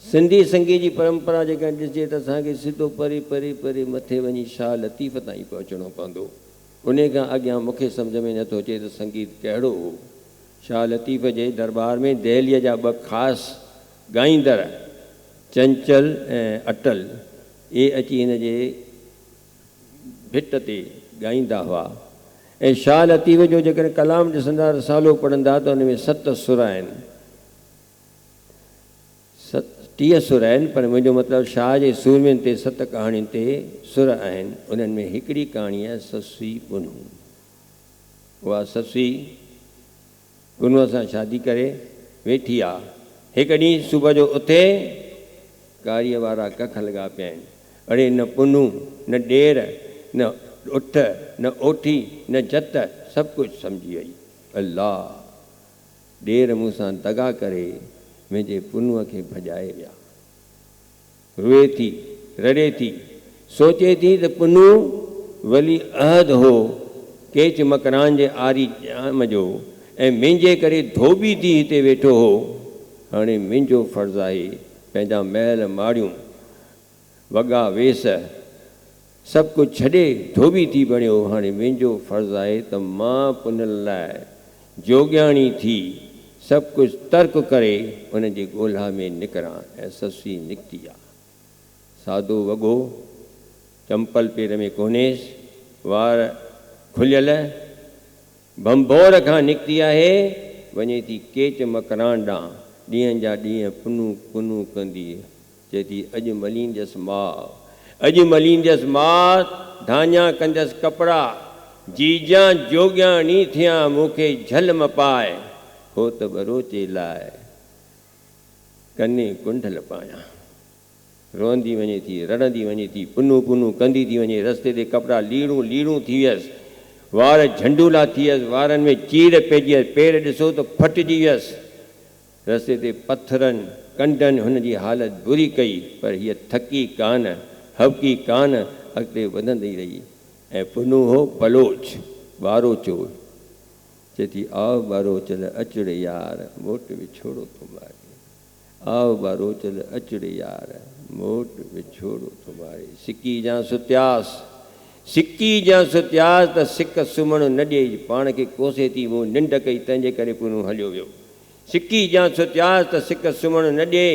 सिंधी संगीत जी परंपरा जेका ॾिसिजे त असांखे सिधो परे परे परे मथे वञी शाह लतीफ़ ताईं पहुचणो पवंदो। उन खां अॻियां मूंखे सम्झ में नथो अचे त संगीत कहिड़ो हो। शाह लतीफ़ जे दरबार में दहलीअ जा ॿ ख़ासि ॻाईंदड़ चंचल ऐं अटल इहे अची हिन जे भिट ते ॻाईंदा हुआ। ऐं शाह लतीफ़ जो जेकॾहिं कलाम ॾिसंदा रसालो पढ़ंदा त हुन में 7 सुर आहिनि, 30 सुर आहिनि, पर मुंहिंजो मतिलबु शाह जे सूरमियुनि ते 7 कहाणियुनि ते सुर आहिनि। उन्हनि में हिकिड़ी कहाणी आहे ससुई पुनू। उहा ससुई पुनूअ सां शादी करे वेठी आहे। हिकु ॾींहुं सुबुह जो उथे कारीअ वारा कख लॻा पिया आहिनि। अड़े न पुनू न ॾेर न उठ न ओठी न जत, सभु कुझु सम्झी वई। अल्लाह, ॾेर मूंसां दगा करे मुंहिंजे पुनूअ खे भॼाए विया। रोए थी रड़े थी, सोचे थी त पुनू वली अहद हो केच मकरान जे आरी जाम जो, ऐं मुंहिंजे करे धोबी थी हिते वेठो हो। हाणे मुंहिंजो फ़र्ज़ु आहे पंहिंजा महल माड़ियूं वॻा वेस सभु कुझु छॾे धोबी थी बणियो। हाणे मुंहिंजो फ़र्ज़ु आहे त मां पुन लाइ जोॻियाणी थी सभु कुझु तर्क करे उन जे ॻोल्हा में निकिरां। ऐं ससुई निकिती आहे। सादो वॻो, चंपल पेर में कोन्हेसि, वार खुलियल, भंभोर खां निकिती आहे। वञे थी केच मकरान ॾांहुं, ॾींहंनि जा ॾींहं पुनू पुनू कंदी। चए थी अॼु मलींदसि माउ, अॼु मलींदसि माउ, धाञा कंदसि कपिड़ा, जीजा जोॻियाणी थियां मूंखे झल म पाए, हो त बरोचे लाइ कने कुंडल पायां। रोअंदी वञे थी, रड़ंदी वञे थी, पुनू पुनू कंदी थी वञे। रस्ते ते कपिड़ा लीड़ूं लीड़ूं थी वियसि, वार झंडूला थी वियसि, वारनि में चीर पइजी वियसि, पेर ॾिसो त फटिजी वियसि। रस्ते ते पथरनि कंडनि हुनजी हालत बुरी कई, पर हीअ थकी कान, हवकी कान, अॻिते वधंदी रही। ऐं पुनू हो बलोच, ॿारो चोर। चए थी आओ ॿारो चल अचड़े यार, मोट विछोड़ो तुम्हारे, आओ ॿारो चल अचड़े यार, मोट विछोड़ो तुम्हारे। सिकी जा सुत्यास, सिकी जा सुत्यास त सिक सुम्हणु न ॾिए, पाण खे कोसे थी मूं निंड कई तंहिंजे करे पुनू हलियो वियो। सिकी जा सुत्यास त सिक सुम्हणु न ॾिए,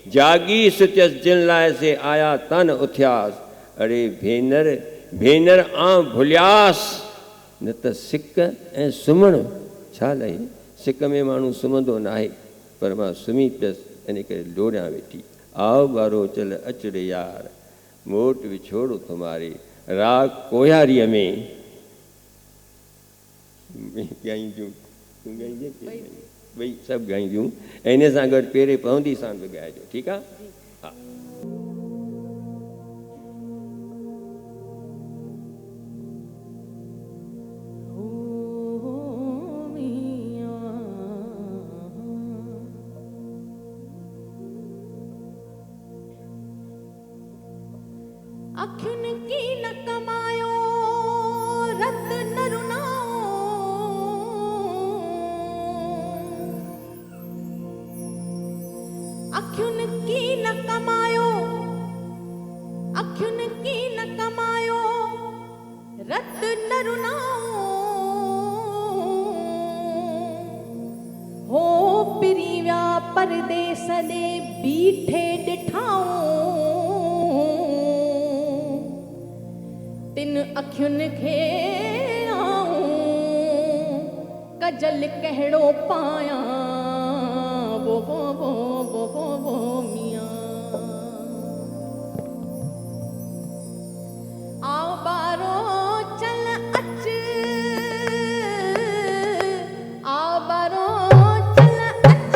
जागी सुत्यसि जिन लाइ से आया तन उथियास। अरे भेनर भेनर आं भुलियास, न त सिक ऐं सुम्हणु छा लही। सिक में माण्हू सुम्हंदो न आहे, पर मां सुम्ही पियसि, इन करे लोड़ियां वेठी। आओ ॿारो चल अचड़े यार, मोट विछोड़ो तुम्हारे। राग कोयारीअ में ॻाईंदियूं, तूं ॻाईंदे ॿई सभु ॻाईंदियूं, ऐं इन सां गॾु पहिरें पवंदी सां बि ॻाइजो, ठीकु आहे। हा, अखियुनि की न कमायो रत न रुनाओ, अखियुनि की न कमायो, अखियुनि की न कमायो रत न रुनाओ। हो पिरी विया परदेस ॾे बीठे ॾिठाऊं, तिन अखियुनि खे आऊं कजल कहिड़ो पायां, वो वो वो वो वो वो मियां। आओ ॿारो चल अच, आओ ॿारो चल अच,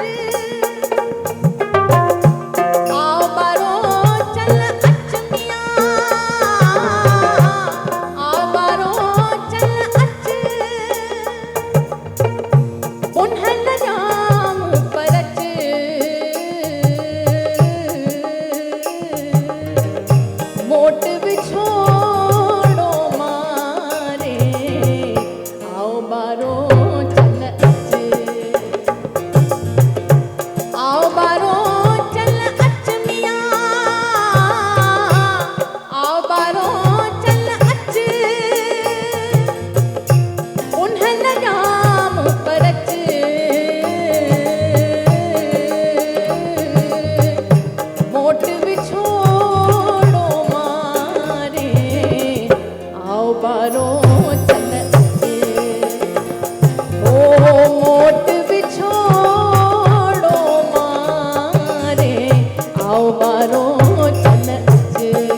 आओ ॿारो चल अच मियां, आओ ॿारो चल अच। उन्हनि जा आओ बारो चल अचे।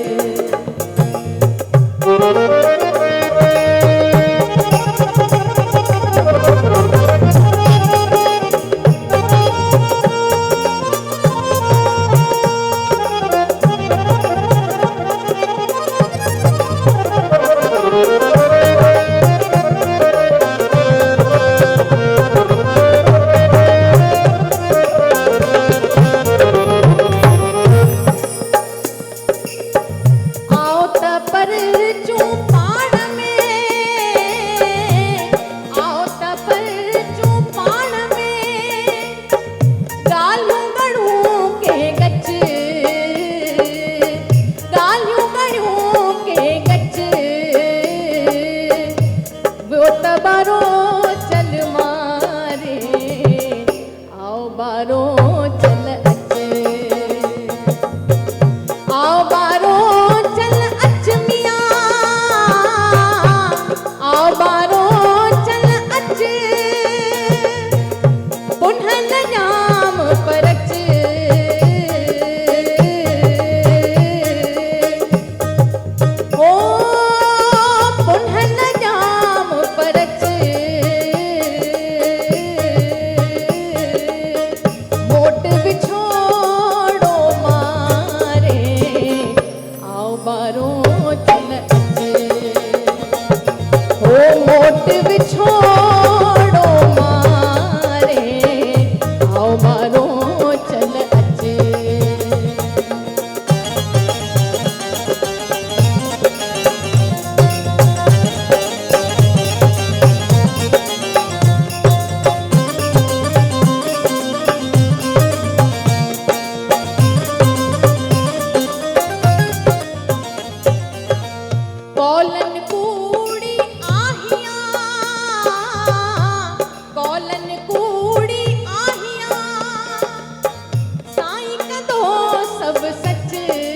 सब सच